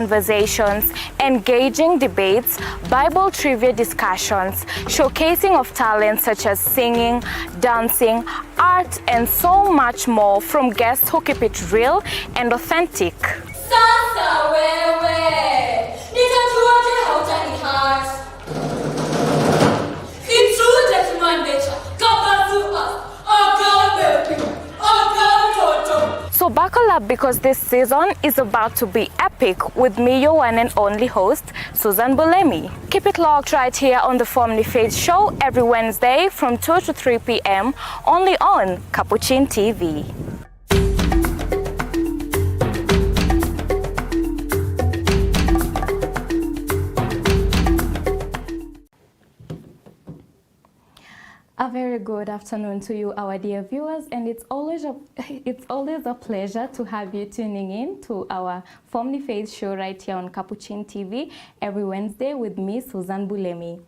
conversations, engaging debates, Bible trivia discussions, showcasing of talents such as singing, dancing, art, and so much more from guests who keep it real and authentic. Sasa wewe, nitajuaje hautanihat? It's true that human nature covers us. So buckle up because this season is about to be epic with me, your one and only host, Susan Bulemi. Keep it locked right here on the Family Faith Show every Wednesday from 2 to 3 p.m. only on Capuchin TV. A very good afternoon to you, our dear viewers, and it's always a pleasure to have you tuning in to our Family Faith show right here on Capuchin TV every Wednesday with me, Susan Bulemi.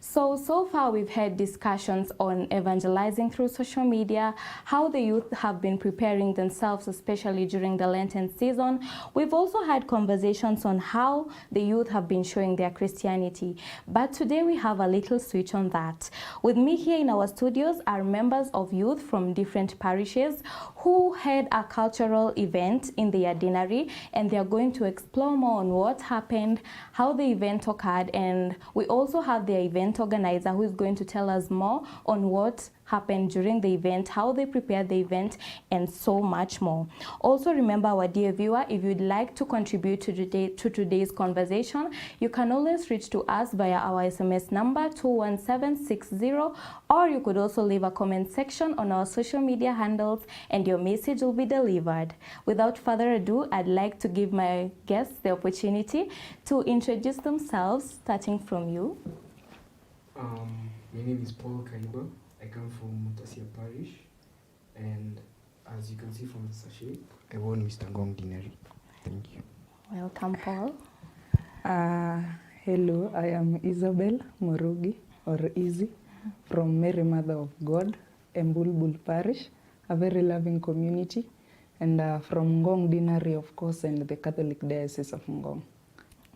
So far we've had discussions on evangelizing through social media, how the youth have been preparing themselves, especially during the Lenten season. We've also had conversations on how the youth have been showing their Christianity. But today we have a little switch on that. With me here in our studios are members of youth from different parishes who had a cultural event in their deanery, and they're going to explore more on what happened, how the event occurred, and we also have the event organizer who is going to tell us more on what happened during the event, how they prepared the event, and so much more. Also remember, our dear viewer, if you'd like to contribute to today's conversation, you can always reach to us via our SMS number 21760, or you could also leave a comment section on our social media handles and your message will be delivered. Without further ado, I'd like to give my guests the opportunity to introduce themselves, starting from you. My name is Paul Kaiba. I come from Mutasia Parish, and as you can see from the sachet, I won Mr. Ngong Dinari. Thank you. Welcome, Paul. Hello, I am Isabel Morugi, or Izzy, from Mary Mother of God, Mbulbul Parish, a very loving community, and from Ngong Dinari, of course, and the Catholic Diocese of Ngong.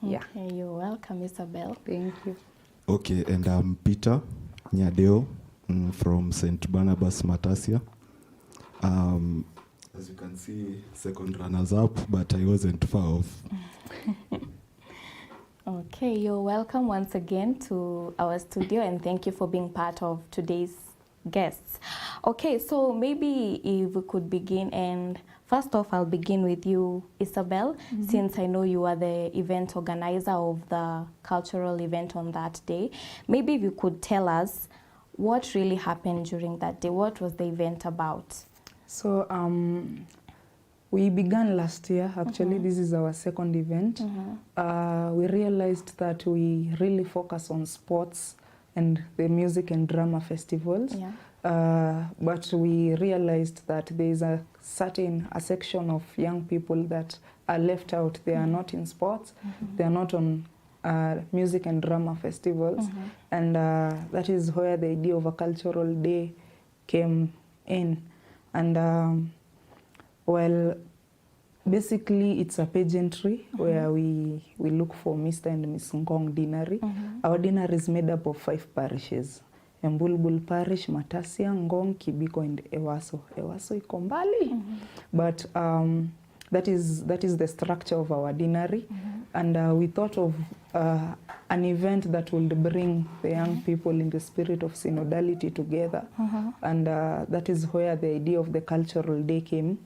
Okay, you're welcome, Isabel. Thank you. Okay, and I'm Peter Nyadeo from St. Barnabas Matasia. As you can see, second runners up, but I wasn't far off. Okay, you're welcome once again to our studio, and thank you for being part of today's guests. Okay, so maybe if we could begin, and first off, I'll begin with you, Isabel, since I know you are the event organizer of the cultural event on that day. Maybe if you could tell us what really happened during that day. What was the event about? So we began last year, actually. This is our second event. We realized that we really focus on sports and the music and drama festivals. But we realized that there is a section of young people that are left out. They are not in sports, they are not on music and drama festivals, and that is where the idea of a cultural day came in. And well, basically it's a pageantry where we look for Mr. and Miss Ngong Dinari. Our dinari is made up of 5 parishes: Mbulbul Parish, Matasia, Ngong, Kibiko, and Ewaso. Ewaso iko mbali, but that is the structure of our dinari. And we thought of an event that would bring the young people in the spirit of synodality together. And that is where the idea of the cultural day came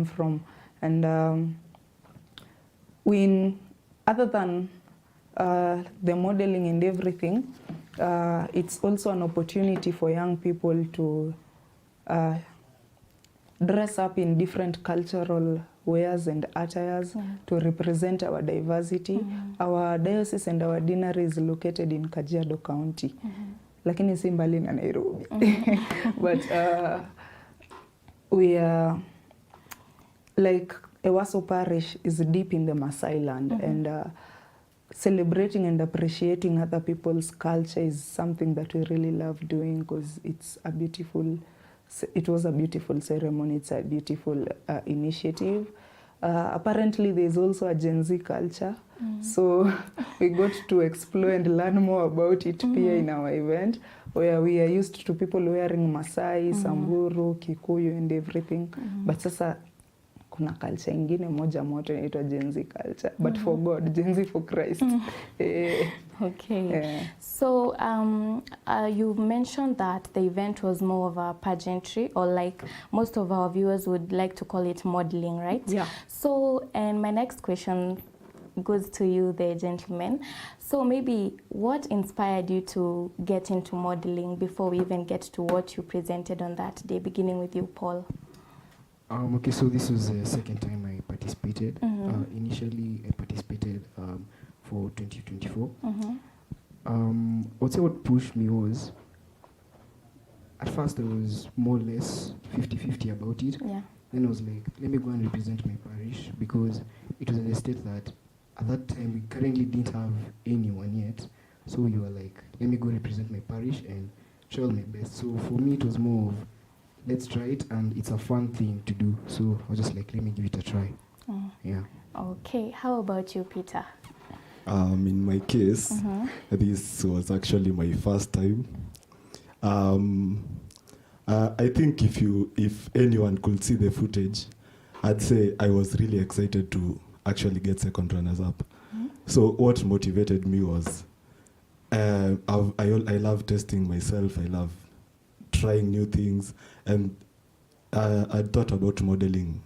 from. And other than the modeling and everything, it's also an opportunity for young people to dress up in different cultural wares and attires to represent our diversity. Our diocese and our deanery is located in Kajiado County, lakini si mbali na Nairobi. But we are like Ewaso Parish is deep in the Maasai land, and celebrating and appreciating other people's culture is something that we really love doing, because it was a beautiful ceremony. It's a beautiful initiative. Apparently there's also a Gen Z culture. So we got to explore and learn more about it here in our event, where we are used to people wearing Masai, Samburu, Kikuyu and everything. But sasa kuna culture ingine moja moto inaitwa Gen Z culture. But for God, Gen Z for Christ. Okay. Yeah. So you mentioned that the event was more of a pageantry, or like most of our viewers would like to call it modeling, right? Yeah. So, and my next question goes to you, the gentleman. So maybe what inspired you to get into modeling before we even get to what you presented on that day, beginning with you, Paul? Okay, so this was the second time I participated. Initially, I participated for 2024. I'd say what pushed me was, at first I was more or less 50-50 about it. Yeah. Then I was like, let me go and represent my parish, because it was in a state that at that time we currently didn't have anyone yet. So we were like, let me go represent my parish and try my best. So for me it was more of, let's try it, and it's a fun thing to do. So I was just like, let me give it a try. Yeah. Okay, how about you, Peter? In my case, this was actually my first time. I think if anyone could see the footage, I'd say I was really excited to actually get second runners up. So what motivated me was, I love testing myself. I love trying new things, and I thought about modeling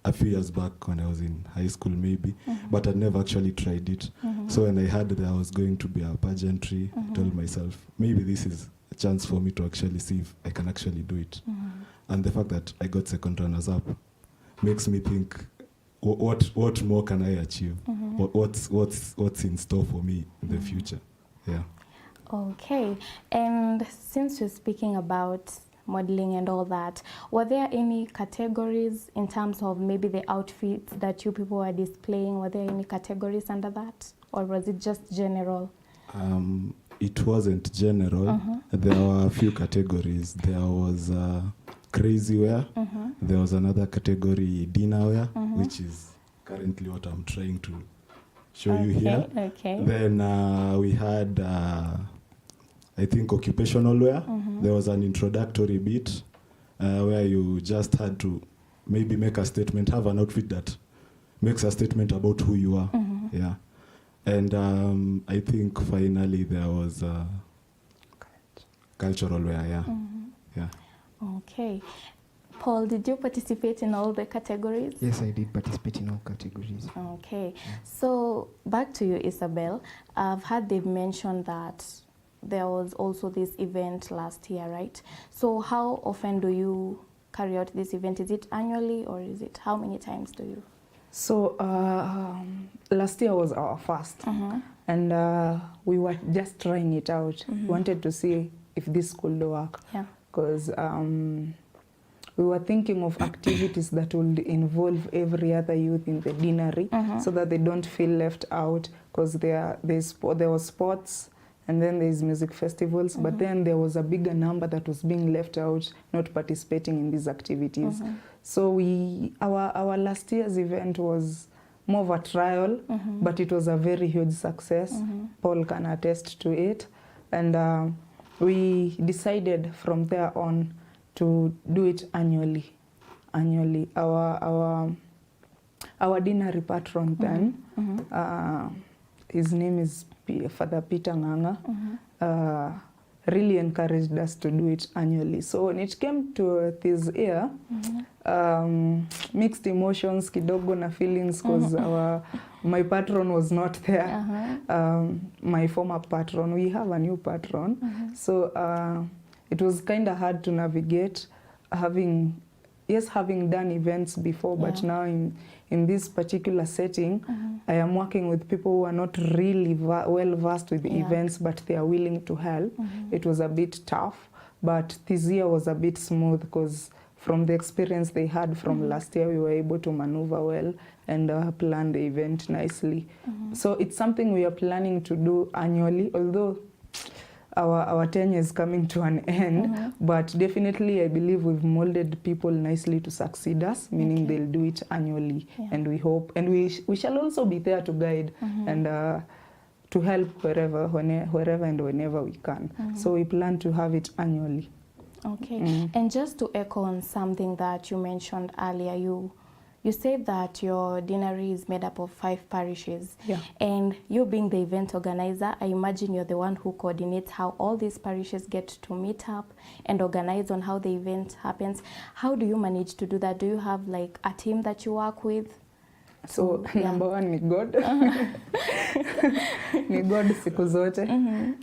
a few years back when I was in high school maybe, but I never actually tried it. So when I heard that I was going to be a pageantry, I told myself, maybe this is a chance for me to actually see if I can actually do it. And the fact that I got second runners up makes me think, what more can I achieve? What's in store for me in the future? Yeah. Okay, and since you're speaking about modeling and all that, were there any categories in terms of maybe the outfits that you people were displaying? Were there any categories under that, or was it just general? It wasn't general. There were a few categories. There was crazy wear. There was another category, dinner wear, which is currently what I'm trying to show you here. Okay. Then we had, I think, occupational wear. There was an introductory bit where you just had to maybe make a statement, have an outfit that makes a statement about who you are. Yeah. And I think finally there was cultural wear. Yeah. Yeah. Okay. Paul, did you participate in all the categories? Yes, I did participate in all categories. Okay. So back to you, Isabel. I've heard they've mentioned that there was also this event last year, right? So how often do you carry out this event? Is it annually, or is it, how many times do you? So last year was our first, and we were just trying it out. We wanted to see if this could work, because we were thinking of activities that would involve every other youth in the deanery, so that they don't feel left out, because there was sports, and then there's music festivals, but then there was a bigger number that was being left out, not participating in these activities. So our last year's event was more of a trial, but it was a very huge success. Paul can attest to it. And we decided from there on to do it annually. Our deanery patron then, his name is Father Peter Nganga, really encouraged us to do it annually. So when it came to this year, mixed emotions, kidogo na feelings, because my patron was not there. My former patron, we have a new patron. So it was kind of hard to navigate, having done events before, but now in this particular setting, I am working with people who are not really well versed with events, but they are willing to help. It was a bit tough, but this year was a bit smooth, because from the experience they had from last year, we were able to maneuver well and plan the event nicely. So it's something we are planning to do annually, although our tenure is coming to an end, but definitely I believe we've molded people nicely to succeed us, meaning they'll do it annually, and we hope, and we shall also be there to guide and to help wherever and whenever we can. So we plan to have it annually. Okay, and just to echo on something that you mentioned earlier, you said that your deanery is made up of 5 parishes. Yeah. And you being the event organizer, I imagine you're the one who coordinates how all these parishes get to meet up and organize on how the event happens. How do you manage to do that? Do you have like a team that you work with? So number 1 ni God. Ni God siku zote.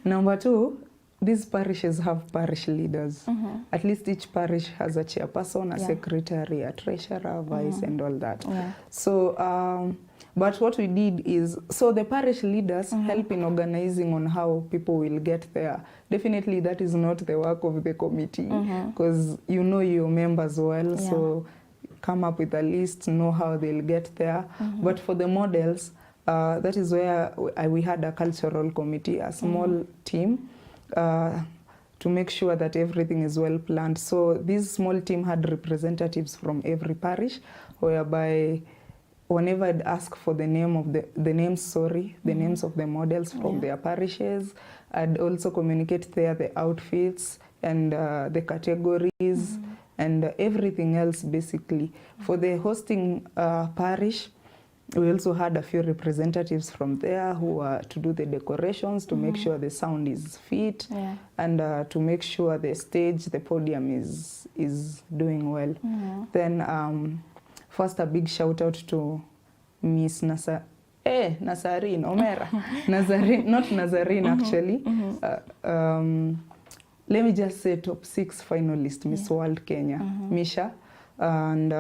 Number 2, these parishes have parish leaders. At least each parish has a chairperson, a secretary, a treasurer, vice, and all that. So, but what we did is, so the parish leaders help in organizing on how people will get there. Definitely that is not the work of the committee, because you know your members well, so come up with a list, know how they'll get there. But for the models, that is where we had a cultural committee, a small team, to make sure that everything is well planned. So this small team had representatives from every parish, whereby whenever I'd ask for the name of the names of the models from their parishes, I'd also communicate there the outfits and the categories and everything else basically. For the hosting parish, we also had a few representatives from there who were to do the decorations, to make sure the sound is fit, and to make sure the stage, the podium is doing well. Then first a big shout out to Miss Nazarene Omera. Nazarene, not Nazarene actually. Let me just say top 6 finalist, Miss World Kenya, Misha, and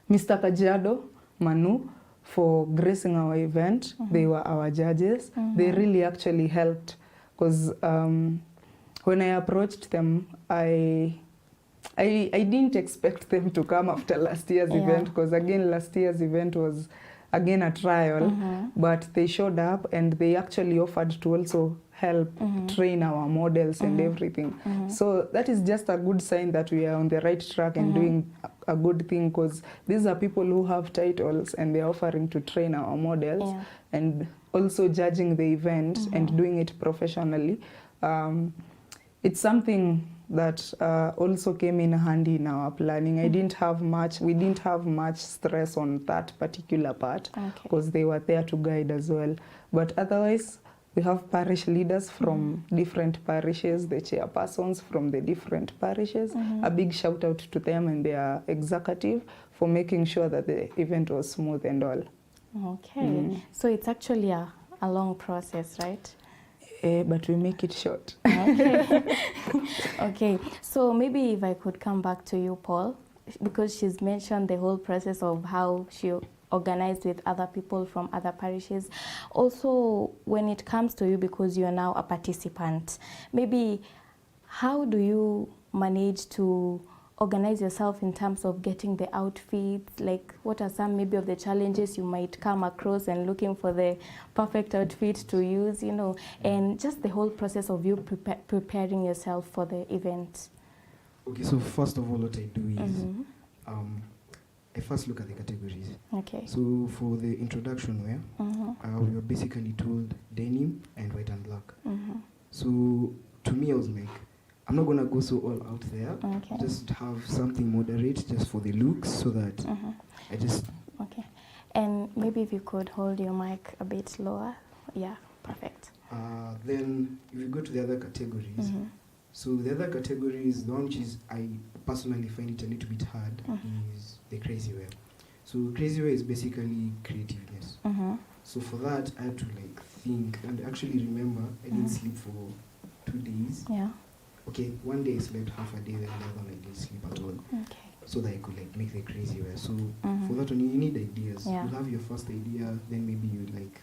Mr. Kajiado, Manu, for gracing our event. They were our judges. They really actually helped, because when I approached them, I didn't expect them to come after last year's event, because again last year's event was again a trial, but they showed up and they actually offered to also help train our models and everything. So that is just a good sign that we are on the right track and doing a good thing, because these are people who have titles and they're offering to train our models and also judging the event and doing it professionally. It's something that also came in handy in our planning. We didn't have much stress on that particular part, because they were there to guide as well. But otherwise, we have parish leaders from different parishes, the chairpersons from the different parishes. A big shout out to them and their executive for making sure that the event was smooth and all. Okay, so it's actually a long process, right? But we make it short. Okay. Okay, so maybe if I could come back to you, Paul, because she's mentioned the whole process of how she organized with other people from other parishes. Also, when it comes to you, because you are now a participant, maybe how do you manage to organize yourself in terms of getting the outfits? Like, what are some maybe of the challenges you might come across and looking for the perfect outfit to use, you know, and just the whole process of you preparing yourself for the event? Okay, so first of all, what I do is I first look at the categories. Okay. So for the introduction wear, we were basically told denim and white and black. So to me, I was like, I'm not gonna go so all out there. Just have something moderate, just for the looks, so that I just. Okay, and maybe if you could hold your mic a bit lower. Yeah, perfect. Then if you go to the other categories, so the other categories, the one which is I personally find it a little bit hard is the crazy wear. So crazy wear is basically creativeness. So for that, I had to like think and actually remember I didn't sleep for 2 days. Yeah. Okay, one day I slept half a day, then the other one I didn't sleep at all. Okay. So that I could like make the crazy wear. So for that one, you need ideas. Yeah. You have your first idea, then maybe you like,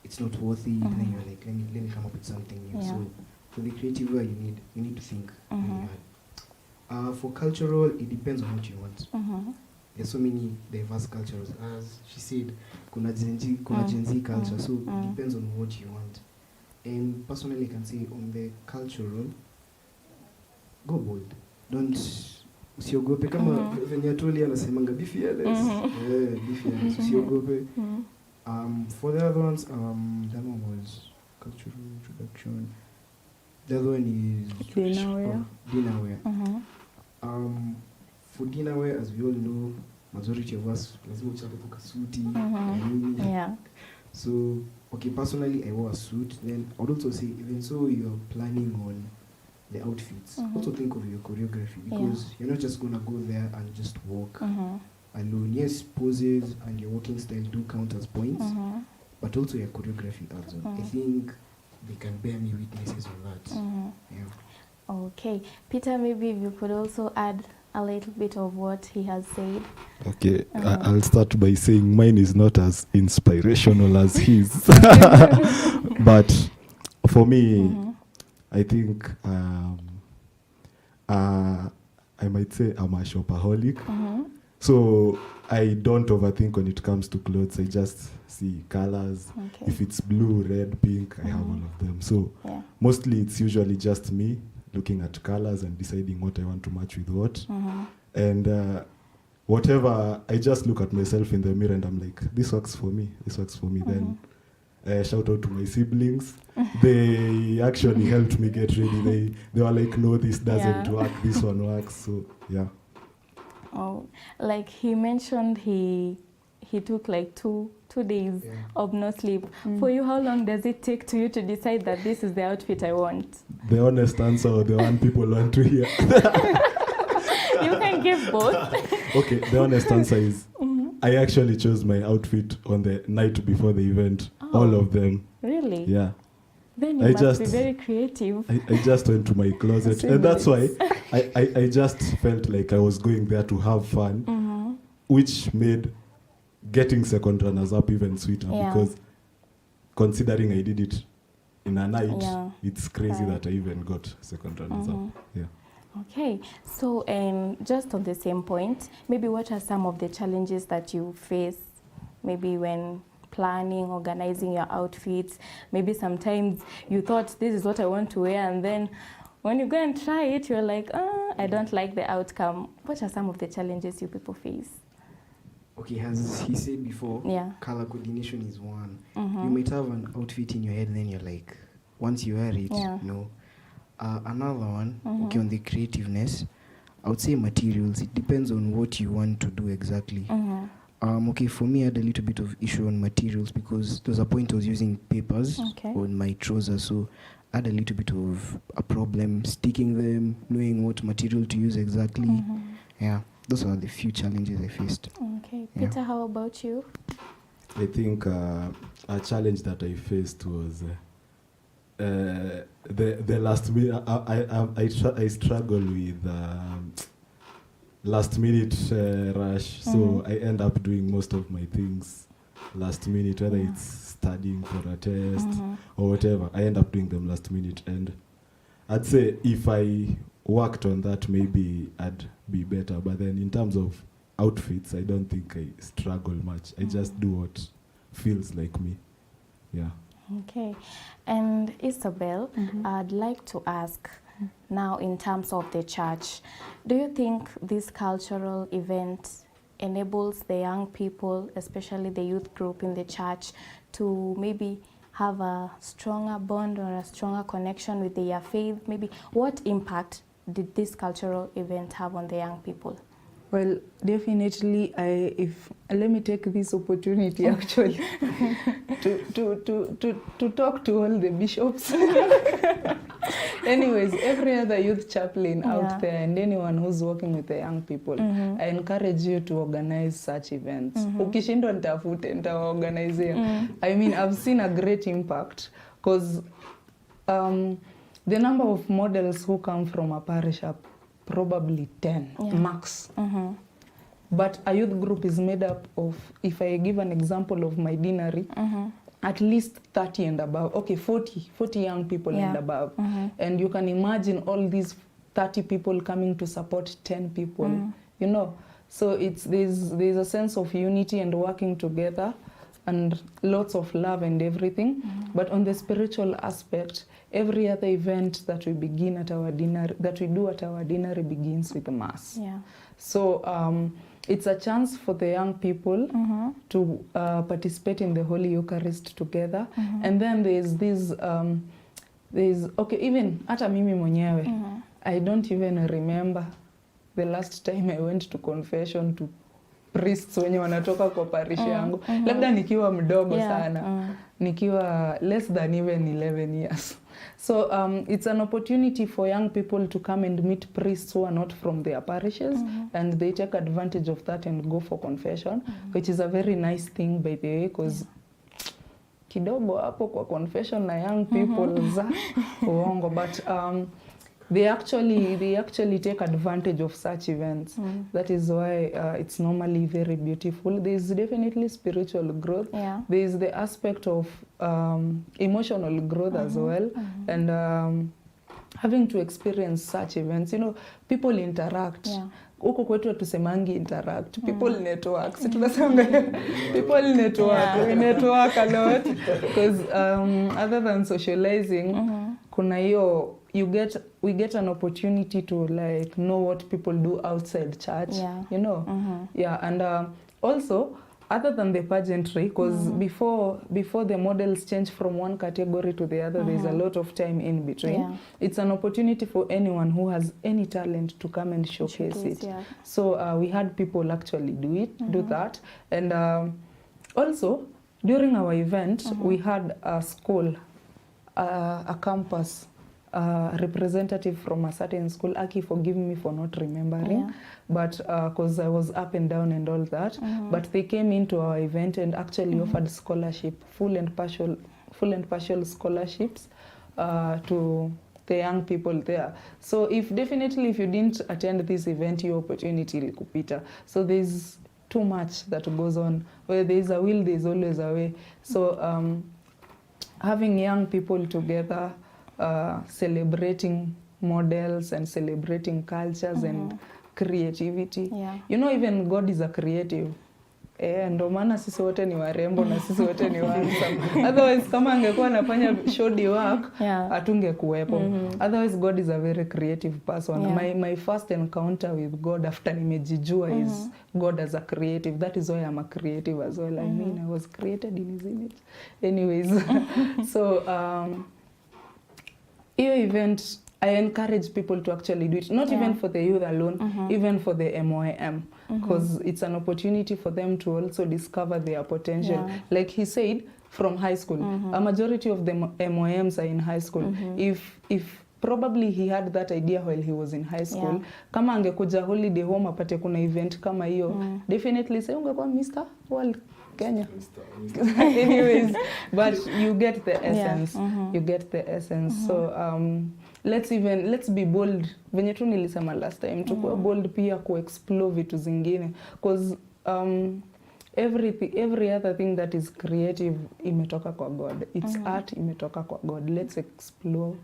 it's not worthy. Then you're like, let me come up with something new. Yeah. So for the creative wear, you need to think really hard. For cultural, it depends on what you want. There's so many diverse cultures. As she said, kuna Gen Z culture. So it depends on what you want. And personally, I can say on the cultural, go bold. Don't usiogope kama venye Atoli anasemanga be fearless. Be fearless. Usiogope. For the other ones, that one was cultural introduction. The other one is dinnerware. For dinnerware, as we all know, majority of us lazima uchape kwa suti. Yeah. So, okay, personally, I wore a suit. Then I would also say, even so, you're planning on the outfits. Also think of your choreography, because you're not just gonna go there and just walk alone. Yes, poses and your walking style do count as points, but also your choreography adds on. I think they can bear me witnesses on that. Yeah. Okay, Peter, maybe if you could also add a little bit of what he has said. Okay, I'll start by saying mine is not as inspirational as his. But for me, I think I might say I'm a shopaholic. So I don't overthink when it comes to clothes. I just see colors. Okay. If it's blue, red, pink, I have all of them. So mostly it's usually just me looking at colors and deciding what I want to match with what. And whatever, I just look at myself in the mirror and I'm like, this works for me, this works for me. Then shout out to my siblings. They actually helped me get ready. They were like, no, this doesn't work, this one works. So yeah. Oh, like he mentioned, he took like two days of no sleep. For you, how long does it take to you to decide that this is the outfit I want? The honest answer, or the one people want to hear? You can give both. Okay, the honest answer is I actually chose my outfit on the night before the event. All of them. Really? Yeah. Then you must be very creative. I just went to my closet, and that's why I just felt like I was going there to have fun, which made getting second runners up even sweeter, because considering I did it in a night, it's crazy that I even got second runners up. Yeah. Okay, so just on the same point, maybe what are some of the challenges that you face, maybe when planning, organizing your outfits? Maybe sometimes you thought this is what I want to wear, and then when you go and try it, you're like, I don't like the outcome. What are some of the challenges you people face? Okay, as he said before, color coordination is one. You might have an outfit in your head, and then you're like, once you wear it, no. Another one, okay, on the creativeness, I would say materials. It depends on what you want to do exactly. Okay, for me, I had a little bit of issue on materials, because there was a point I was using papers on my trousers, so I had a little bit of a problem sticking them, knowing what material to use exactly. Yeah, those are the few challenges I faced. Okay, Peter, how about you? I think a challenge that I faced was the last minute. I struggle with last minute rush, so I end up doing most of my things last minute, whether it's studying for a test or whatever. I end up doing them last minute, and I'd say if I worked on that, maybe I'd be better. But then in terms of outfits, I don't think I struggle much. I just do what feels like me. Yeah. Okay, and Isabel, I'd like to ask, now in terms of the church, do you think this cultural event enables the young people, especially the youth group in the church, to maybe have a stronger bond or a stronger connection with their faith? Maybe what impact did this cultural event have on the young people? Well, definitely, let me take this opportunity actually to talk to all the bishops. Anyways, every other youth chaplain out there and anyone who's working with the young people, I encourage you to organize such events. Ukishindwa nitafute, nitawaorganizea. I mean, I've seen a great impact, because the number of models who come from a parish are probably 10 max. But a youth group is made up of, if I give an example of my deanery, at least 30 and above. Okay, 40 young people and above. And you can imagine all these 30 people coming to support 10 people, you know. So there's a sense of unity and working together. and lots of love and everything. But on the spiritual aspect, every other event that we begin at our dinner, that we do at our dinner, begins with mass. Yeah. So it's a chance for the young people to participate in the Holy Eucharist together. And then there's this, okay, even hata mimi mwenyewe, I don't even remember the last time I went to confession to priests wenye wanatoka kwa parish yangu. Labda nikiwa mdogo sana. Nikiwa less than even 11 years. So it's an opportunity for young people to come and meet priests who are not from their parishes, and they take advantage of that and go for confession, which is a very nice thing, by the way, because kidogo hapo kwa confession na young people za uongo, but they actually take advantage of such events. That is why it's normally very beautiful. There is definitely spiritual growth. Yeah. There is the aspect of emotional growth as well, and having to experience such events. You know, people interact. Yeah. Huko kwetu tusemangi interact. People network. Si tunasema people network. We network a lot because other than socializing, kuna hiyo we get an opportunity to like know what people do outside church. Yeah. You know. Yeah, and also other than the pageantry, because before the models change from one category to the other, there's a lot of time in between. Yeah. It's an opportunity for anyone who has any talent to come and showcase it. Yeah. So we had people actually do that. And also, during our event, we had a school, a campus, representative from a certain school. Aki, forgive me for not remembering, but because I was up and down and all that, but they came into our event and actually offered scholarship, full and partial scholarships to the young people there. So if you didn't attend this event, your opportunity ilikupita. So there's too much that goes on. Where there's a will, there's always a way. So having young people together, celebrating models and celebrating cultures and creativity. Yeah. You know, even God is a creative. Ndo maana sisi wote ni warembo na sisi wote ni handsome. Otherwise kama angekuwa anafanya shoddy work, hatungekuwepo. Otherwise God is a very creative person. Yeah. My first encounter with God after nimejijua is God as a creative. That is why I'm a creative as well. I mean, I was created in his image. Anyways, so your event, I encourage people to actually do it, not even for the youth alone, even for the MOM, because it's an opportunity for them to also discover their potential. Yeah. Like he said, from high school, a majority of the MOMs are in high school. If probably he had that idea while he was in high school, kama angekuja holiday home apate kuna event kama hiyo, definitely say ungekuwa Mr. World Kenya. Anyways, but you get the essence. You get the essence. So let's be bold. Venye tu nilisema last time, tukue bold pia explore vitu zingine, because every other thing that is creative imetoka kwa God. It's art imetoka kwa God. Let's explore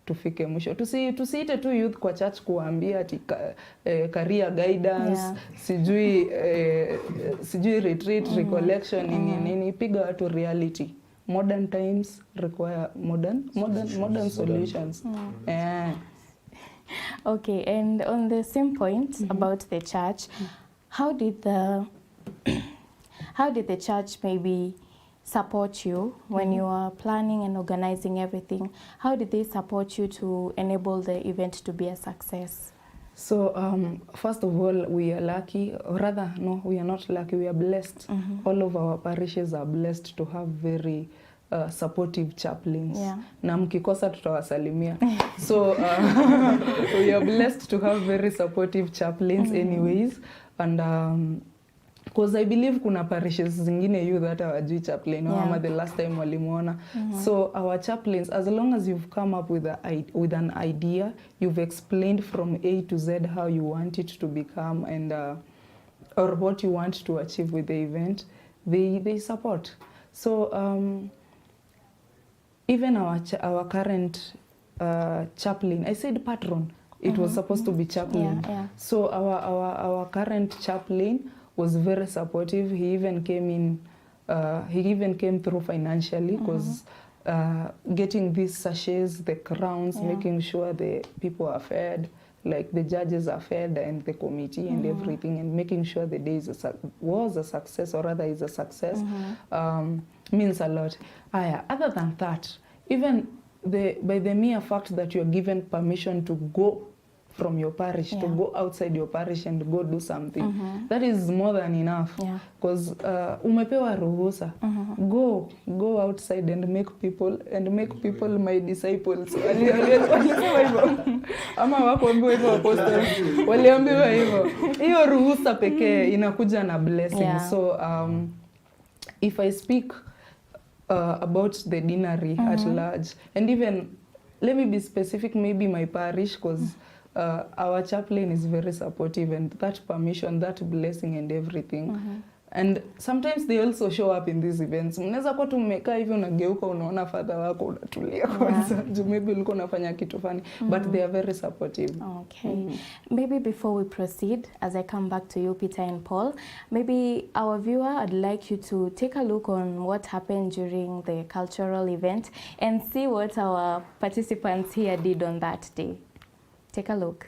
tufike mwisho. Tusiite tu youth kwa church kuambia ati career guidance, sijui retreat, recollection, nini. Piga watu reality. Modern times require modern solutions. Yeah. Okay, and on the same point about the church, how did the church maybe support you when you are planning and organizing everything? How did they support you to enable the event to be a success? So first of all, we are lucky, or rather, no, we are not lucky, we are blessed. All of our parishes are blessed to have very supportive chaplains. Yeah. Na mkikosa tutawasalimia. So we are blessed to have very supportive chaplains anyways. And because I believe kuna parishes zingine youth hata hawajui chaplain ama the last time walimuona. So our chaplains, as long as you've come up with an idea, you've explained from A to Z how you want it to become and or what you want to achieve with the event, they support. So even our current chaplain, I said patron, it was supposed to be chaplain. So our current chaplain was very supportive. He even came in He even came through financially because getting these sachets, the crowns, making sure the people are fed, like the judges are fed and the committee and everything, and making sure the day was a success, or rather is a success, means a lot. Other than that, even by the mere fact that you're given permission to go from your parish, to go outside your parish and go do something, that is more than enough. Because umepewa ruhusa, go outside and make people my disciples. Walisema hivyo. Ama wakuambiwa hivyo apostles. Waliambiwa hivyo. Hiyo ruhusa pekee inakuja na blessing. So if I speak about the deanery at large, and even let me be specific, maybe my parish, because our chaplain is very supportive, and that permission, that blessing and everything. And sometimes they also show up in these events. Mnaweza kwa tumekaa hivyo unageuka unaona father wako unatulia kwanza. Maybe ulikuwa unafanya kitu fani, but they are very supportive. Okay. Maybe before we proceed, as I come back to you, Peter and Paul, maybe our viewer, I'd like you to take a look on what happened during the cultural event and see what our participants here did on that day. Take a look.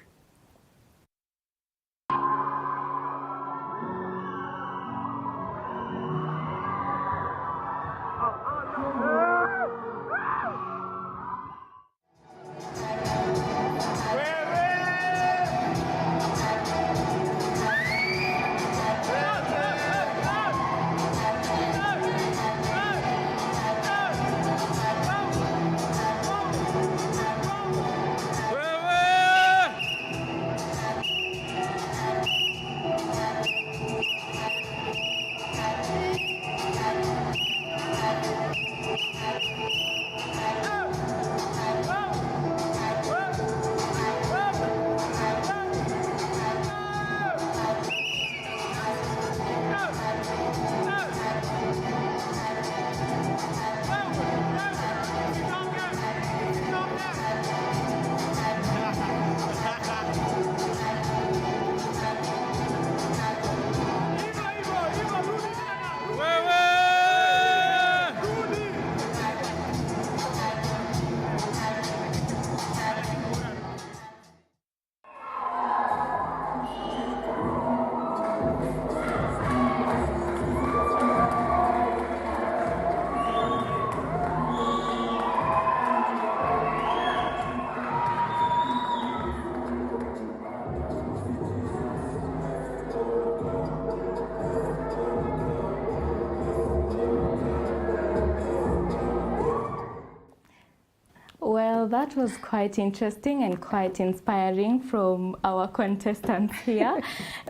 Well, that was quite interesting and quite inspiring from our contestants here.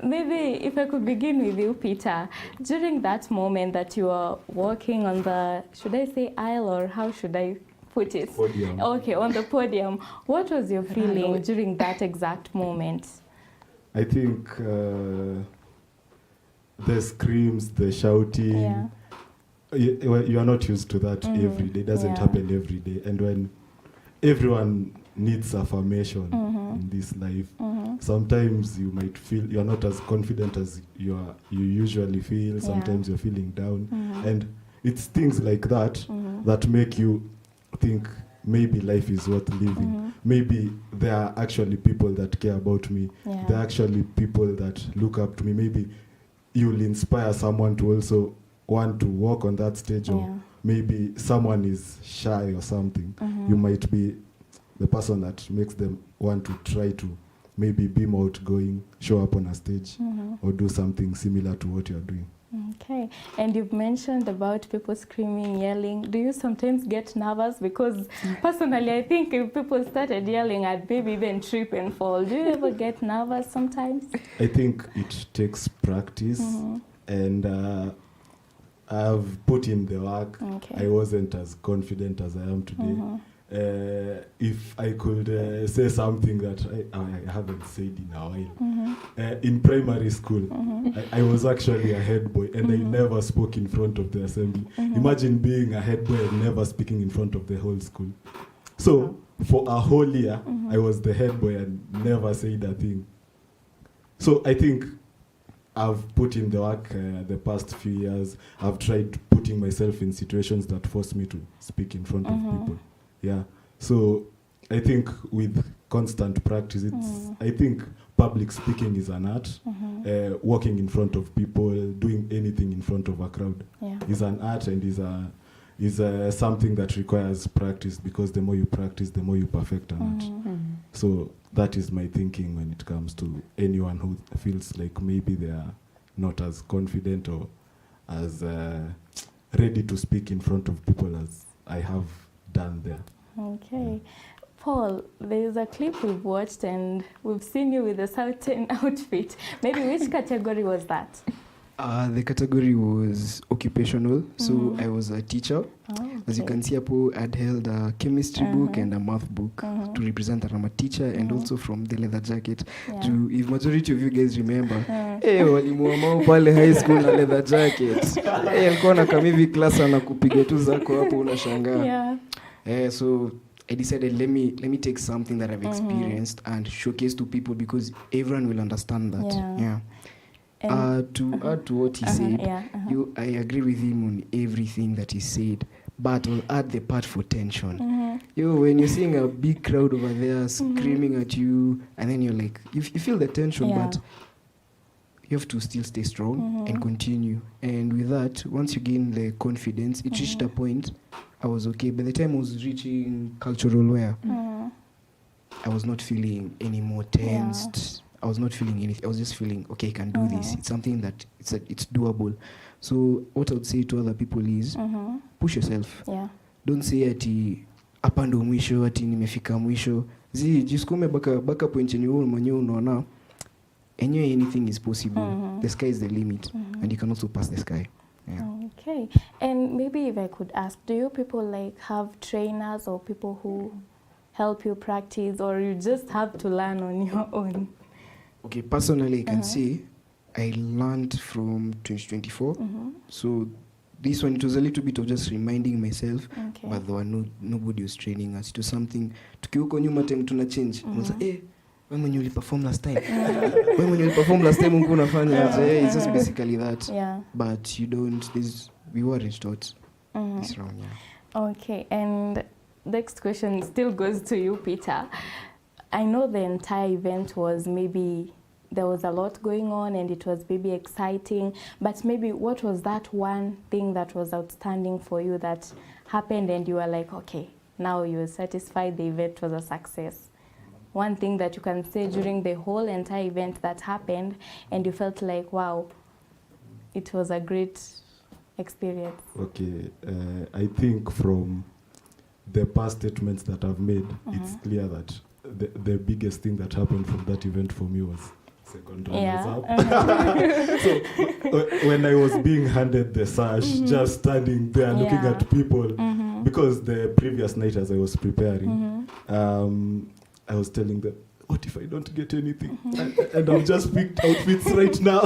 Maybe if I could begin with you, Peter. During that moment that you were walking on the, should I say aisle, or how should I put it? Podium. Okay, on the podium. What was your feeling during that exact moment? I think the screams, the shouting, you are not used to that every day. It doesn't happen every day. And when everyone needs affirmation in this life, sometimes you might feel you're not as confident as you usually feel. Sometimes you're feeling down. And it's things like that that make you think maybe life is worth living. Maybe there are actually people that care about me. There are actually people that look up to me. Maybe you'll inspire someone to also want to walk on that stage, or maybe someone is shy or something. You might be the person that makes them want to try to maybe be more outgoing, show up on a stage, or do something similar to what you're doing. Okay, and you've mentioned about people screaming, yelling. Do you sometimes get nervous? Because personally, I think if people started yelling, I'd maybe even trip and fall. Do you ever get nervous sometimes? I think it takes practice, and I've put in the work. I wasn't as confident as I am today. If I could say something that I haven't said in a while. In primary school, I was actually a head boy, and I never spoke in front of the assembly. Imagine being a head boy and never speaking in front of the whole school. So for a whole year, I was the head boy and never said a thing. So I think I've put in the work the past few years. I've tried putting myself in situations that force me to speak in front of people. Yeah. So I think with constant practice, I think public speaking is an art. Walking in front of people, doing anything in front of a crowd is an art, and is something that requires practice, because the more you practice, the more you perfect an art. So that is my thinking when it comes to anyone who feels like maybe they are not as confident or as ready to speak in front of people as I have done there. Okay. Paul, there is a clip we've watched and we've seen you with a certain outfit. Maybe which category was that? The category was occupational, so I was a teacher. As you can see, I'd held a chemistry book and a math book to represent that I'm a teacher, and also from the leather jacket. If majority of you guys remember, walimu wa mau pale high school na leather jacket. Alikuwa na kama hivi class anakupiga tu zako hapo unashangaa. So I decided let me take something that I've experienced and showcase to people, because everyone will understand that. To add to what he said, I agree with him on everything that he said, but I'll add the part for tension. When you're seeing a big crowd over there screaming at you, and then you're like, you feel the tension, but you have to still stay strong and continue. And with that, once you gain the confidence, it reached a point I was okay. By the time I was reaching cultural wear, I was not feeling any more tensed. I was not feeling anything. I was just feeling, okay, I can do this. It's something that it's doable. So what I would say to other people is, push yourself. Don't say ati hapa ndo mwisho, ati nimefika mwisho. Jisukume baka point yenye wewe mwenyewe unaona. Anyway, anything is possible. The sky is the limit, and you can also pass the sky. Okay. And maybe if I could ask, do you people like have trainers or people who help you practice, or you just have to learn on your own? Okay, personally, I can say I learned from 2024. So this one, it was a little bit of just reminding myself, but there were nobody was training us. It was something, tukiuko nyuma time tuna change. When you perform last time, when you perform last time, it's just basically that. But you don't, we weren't taught this round. Okay, and next question still goes to you, Peter. I know the entire event was maybe, there was a lot going on and it was maybe exciting, but maybe what was that one thing that was outstanding for you that happened and you were like, okay, now you're satisfied, the event was a success? One thing that you can say during the whole entire event that happened and you felt like, wow, it was a great experience. Okay, I think from the past statements that I've made, it's clear that the biggest thing that happened from that event for me was second runners up. So when I was being handed the sash, just standing there looking at people, because the previous night as I was preparing, I was telling them, what if I don't get anything? And I've just picked outfits right now.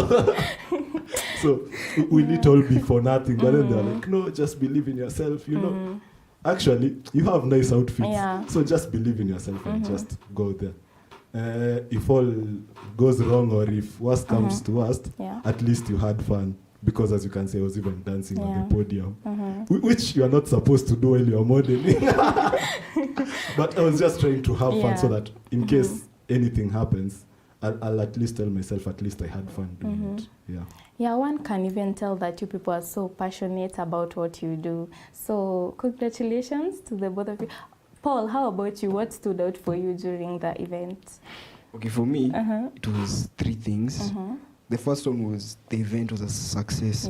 So will it all be for nothing? But then they're like, no, just believe in yourself, you know. Actually, you have nice outfits, so just believe in yourself and just go there. If all goes wrong or if worst comes to worst, at least you had fun. Because as you can see, I was even dancing on the podium, which you are not supposed to do while you are modeling. But I was just trying to have fun so that in case anything happens, I'll at least tell myself, at least I had fun doing it. Yeah, one can even tell that you people are so passionate about what you do. So congratulations to the both of you. Paul, how about you? What stood out for you during the event? Okay, for me, it was three things. The first one was the event was a success.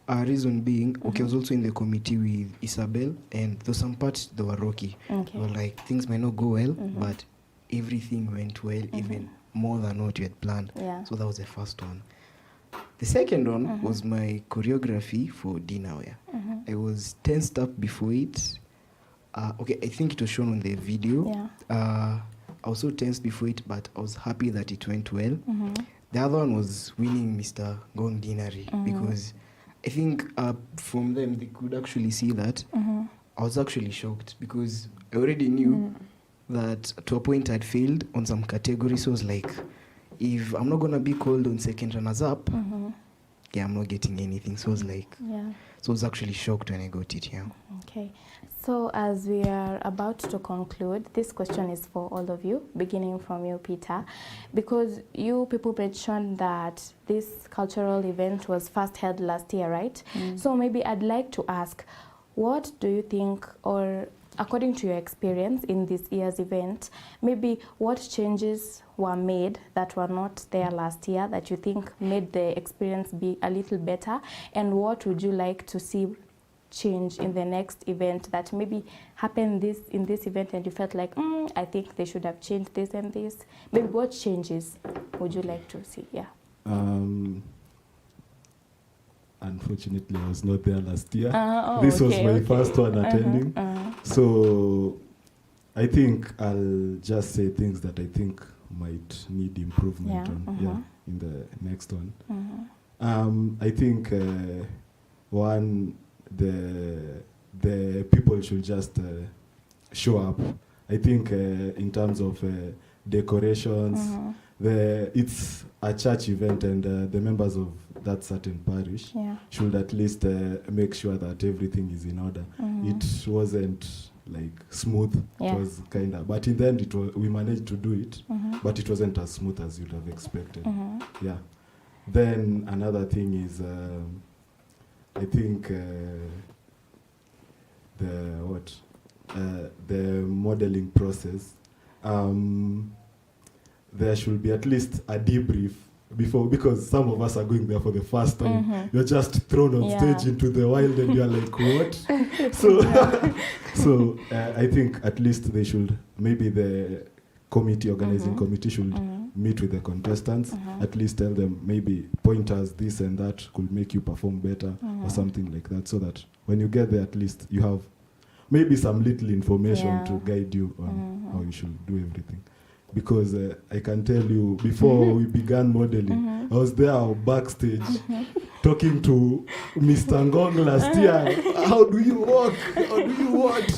Reason being, okay, I was also in the committee with Isabel, and there were some parts that were rocky. They were like, things might not go well, but everything went well, even more than what you had planned. So that was the first one. The second one was my choreography for dinner wear. I was tensed up before it. Okay, I think it was shown on the video. I was so tense before it, but I was happy that it went well. The other one was winning Mr. Gondinary, because I think from them they could actually see that. I was actually shocked because I already knew that to a point I'd failed on some categories. So I was like, if I'm not going to be called on second runners up, yeah, I'm not getting anything. So I was like, so I was actually shocked when I got it. Yeah. Okay. So as we are about to conclude, this question is for all of you, beginning from you, Peter, because you people mentioned that this cultural event was first held last year, right? So maybe I'd like to ask, what do you think, or according to your experience in this year's event, maybe what changes were made that were not there last year that you think made the experience be a little better, and what would you like to see change in the next event that maybe happened in this event and you felt like, I think they should have changed this and this? Maybe what changes would you like to see? Yeah. Unfortunately, I was not there last year. This was my first one attending. So I think I'll just say things that I think might need improvement in the next one. I think one, the people should just show up. I think in terms of decorations, it's a church event, and the members of that certain parish should at least make sure that everything is in order. It wasn't like smooth. It was kind of, but in the end we managed to do it, but it wasn't as smooth as you'd have expected. Yeah. Then another thing is I think the modeling process, there should be at least a debrief before, because some of us are going there for the first time. You're just thrown on stage into the wild and you're like, what? So I think at least they should, maybe the organizing committee should meet with the contestants, at least tell them maybe pointers, this and that could make you perform better or something like that, so that when you get there at least you have maybe some little information to guide you on how you should do everything. Because I can tell you, before we began modeling, I was there backstage talking to Mr. Ngong last year. How do you walk? How do you watch?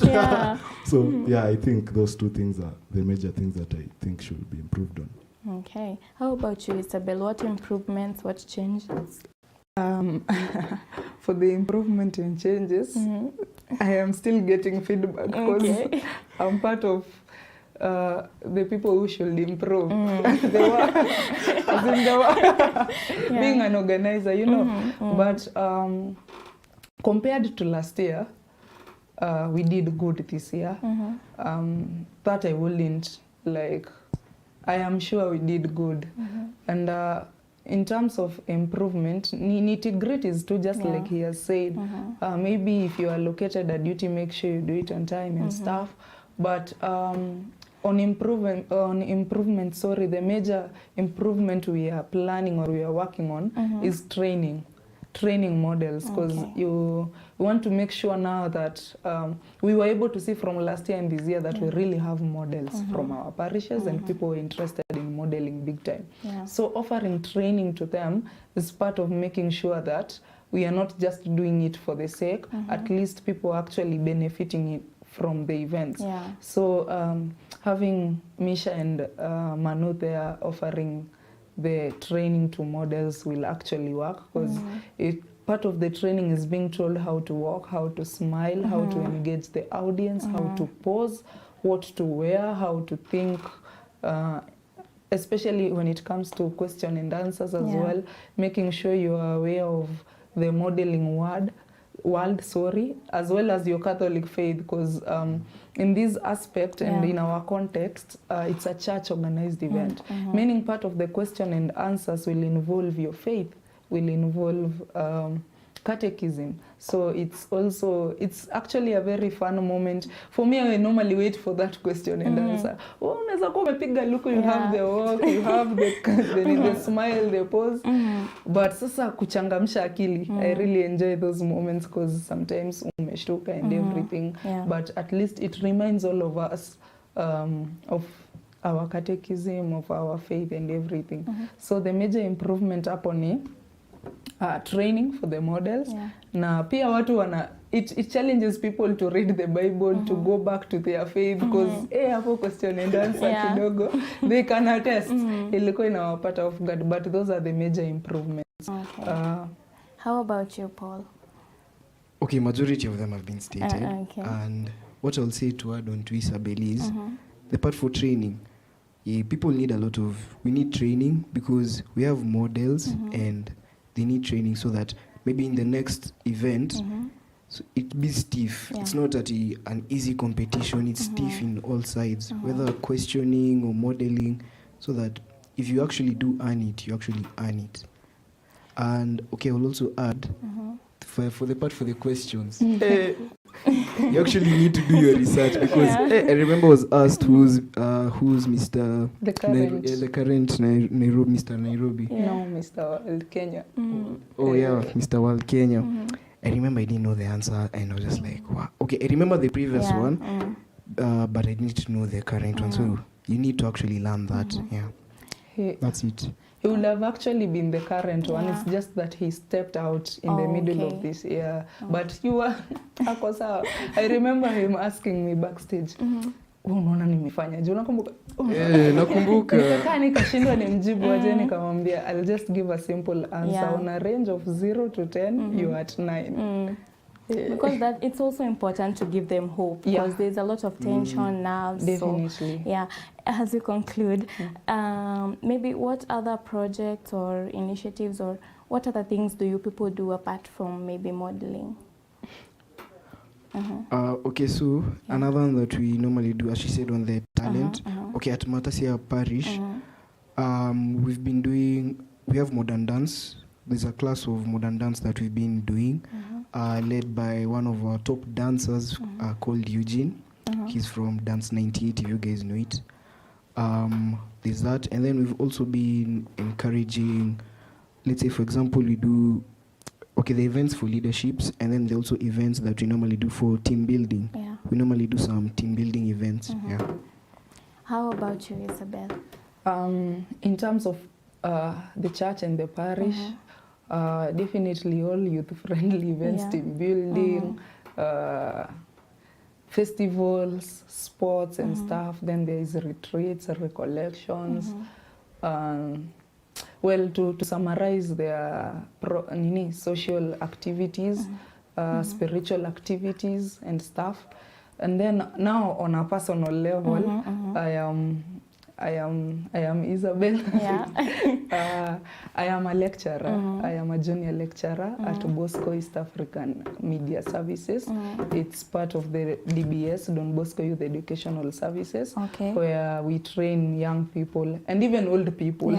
So yeah, I think those two things are the major things that I think should be improved on. Okay. How about you, Isabel? What improvements, what changes? For the improvement and changes, I am still getting feedback because I'm part of the people who should improve. Being an organizer, you know. But compared to last year, we did good this year. That I wouldn't like. I am sure we did good. And in terms of improvement, nitty-gritty is to just like he has said, maybe if you are located at duty, make sure you do it on time and stuff. But on improvement, the major improvement we are planning or we are working on is training models, because you want to make sure now that we were able to see from last year and this year that we really have models from our parishes and people were interested in modeling big time. So offering training to them is part of making sure that we are not just doing it for the sake, at least people are actually benefiting it from the events. So having Misha and Manu there offering the training to models will actually work, because part of the training is being told how to walk, how to smile, how to engage the audience, how to pose, what to wear, how to think, especially when it comes to question and answers as well, making sure you are aware of the modeling world, as well as your Catholic faith, because in this aspect and in our context, it's a church organized event, meaning part of the question and answers will involve your faith, will involve catechism. So it's actually a very fun moment. For me, I normally wait for that question and answer. Oh, unaweza kuwa umepiga luku, you have the walk, you have the smile, the pose. But sasa kuchangamsha akili, I really enjoy those moments, because sometimes umeshtuka and everything. But at least it reminds all of us of our catechism, of our faith and everything. So the major improvement hapo ni training for the models. Na pia watu it challenges people to read the Bible, to go back to their faith, because hapo question and answer kidogo, they can attest. Ilikuwa inawapata off guard, but those are the major improvements. How about you, Paul? Okay, majority of them have been stated. Okay. And what I'll say to add on to Isabel is the part for training. Yeah, people need we need training because we have models and they need training so that maybe in the next event, so it be stiff. Yeah. It's not an easy competition. It's stiff in all sides, whether questioning or modeling, so that if you actually do earn it, you actually earn it. And okay, I'll also add for the part for the questions. You actually need to do your research because I remember I was asked who's Mr. The current. the current Nairobi, Mr. Nairobi. Yeah. No, Mr. World Kenya. Oh yeah, Mr. World Kenya. I remember I didn't know the answer and I was just like, wow. Okay, I remember the previous one, but I didn't know the current one. So you need to actually learn that. Yeah, that's it. He would have actually been the current one. It's just that he stepped out in the middle of this year. But you were, I remember him asking me backstage, unaona nimefanya je, unakumbuka? Nakumbuka. Nikakaa nikashindwa nimjibu aje, nikamwambia I'll just give a simple answer. On a range of 0 to 10, you're at 9. Because that it's also important to give them hope because there's a lot of tension now. Definitely. So, as we conclude, maybe what other projects or initiatives or what other things do you people do apart from maybe modeling? Okay, so another one that we normally do, as she said, on the talent. Okay, at Matasia Parish, we have modern dance. There's a class of modern dance that we've been doing, led by one of our top dancers called Eugene. He's from Dance 98, if you guys know it. There's that. And then we've also been encouraging, let's say, for example, we do, the events for leaderships, and then there are also events that we normally do for team building. Yeah. We normally do some team building events. Yeah. How about you, Isabel? In terms of the church and the parish, definitely all youth-friendly events, team building, festivals, sports and stuff. Then there is retreats, recollections. Well, to summarize, there are social activities, spiritual activities and stuff. And then now on a personal level, I am Isabel. Yeah. I am a lecturer. I am a junior lecturer at Bosco East African Media Services. It's part of the DBS, Don Bosco Youth Educational Services, where we train young people and even old people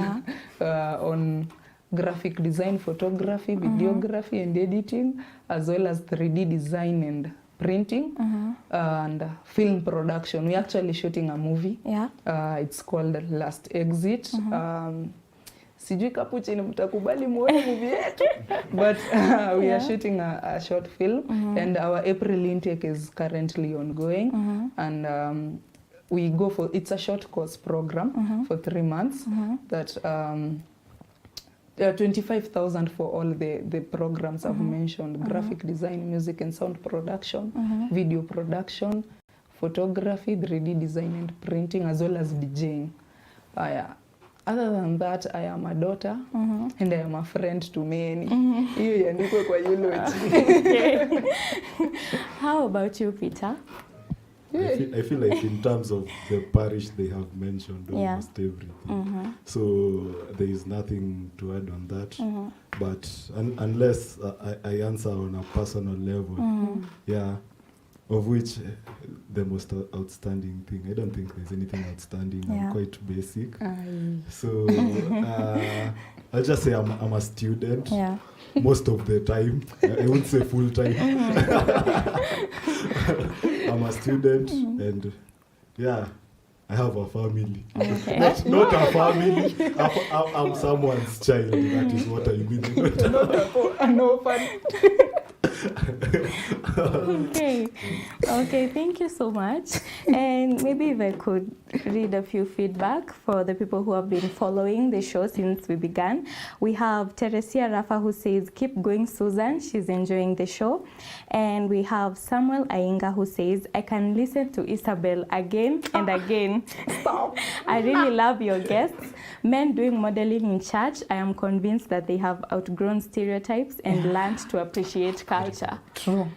on graphic design, photography, videography and editing, as well as 3D design and printing and film production. We're actually shooting a movie. It's called Last Exit. Sijui Capuchin mtakubali muone movie yetu. But we are shooting a short film and our April intake is currently ongoing. And we go for, it's a short course program for 3 months that 25,000 for all the programs I've mentioned: graphic design, music and sound production, video production, photography, 3D design and printing, as well as DJing. Other than that, I am a daughter and I am a friend to many. How about you, Peter? I feel like in terms of the parish, they have mentioned almost everything. So there is nothing to add on that. But unless I answer on a personal level, of which the most outstanding thing, I don't think there's anything outstanding. I'm quite basic. So I'll just say I'm a student most of the time. I won't say full time. I'm a student and I have a family. Not a family. I'm someone's child. That is what I mean. Not an orphan. Okay, thank you so much. And maybe if I could read a few feedback for the people who have been following the show since we began. We have Teresia Rafa who says, keep going, Susan. She's enjoying the show. And we have Samuel Ainga who says, I can listen to Isabel again and again. Stop. I really love your guests. Men doing modeling in church, I am convinced that they have outgrown stereotypes and learned to appreciate culture. True.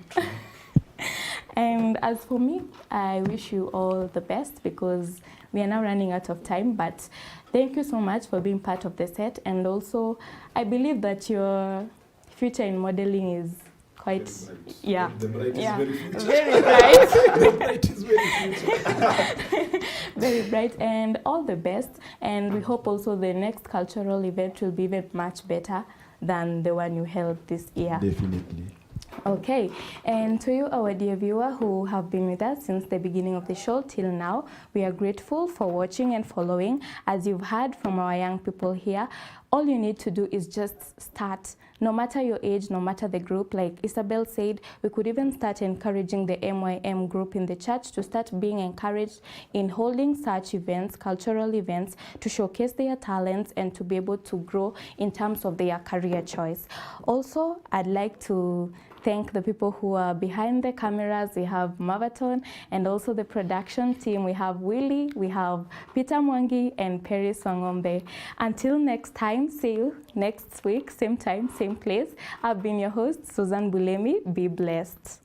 And as for me, I wish you all the best because we are now running out of time. But thank you so much for being part of the set. And also, I believe that your future in modeling is quite, The bright is very future. very bright. The bright is very future. Very bright, and all the best. And we hope also the next cultural event will be even much better than the one you held this year. Definitely. Okay, and to you, our dear viewer who have been with us since the beginning of the show till now, we are grateful for watching and following. As you've heard from our young people here, all you need to do is just start. No matter your age, no matter the group, like Isabel said, we could even start encouraging the MYM group in the church to start being encouraged in holding such events, cultural events, to showcase their talents and to be able to grow in terms of their career choice. Also, I'd like to thank the people who are behind the cameras. We have Mavaton and also the production team. We have Willie, we have Peter Mwangi and Perry Swangombe. Until next time, see you next week, same time, same place. I've been your host, Susan Bulemi. Be blessed.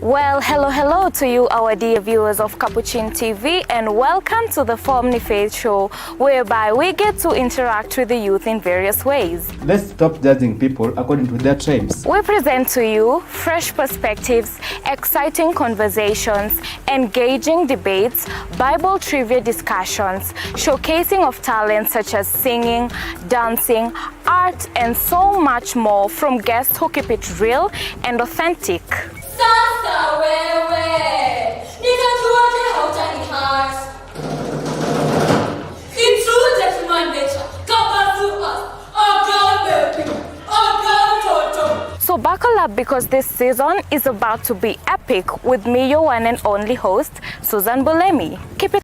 Well, hello to you, our dear viewers of Capuchin TV, and welcome to the Family Faith Show, whereby we get to interact with the youth in various ways. Let's stop judging people according to their tribes. We present to you fresh perspectives, exciting conversations, engaging debates, Bible trivia discussions, showcasing of talents such as singing, dancing, art, and so much more from guests who keep it real and authentic. Sasa wewe, nitajuaje hautanihurt? Intrude human nature, kabazu us, toto. So buckle up because this season is about to be epic with me, your one and only host, Susan Bulemi. Keep it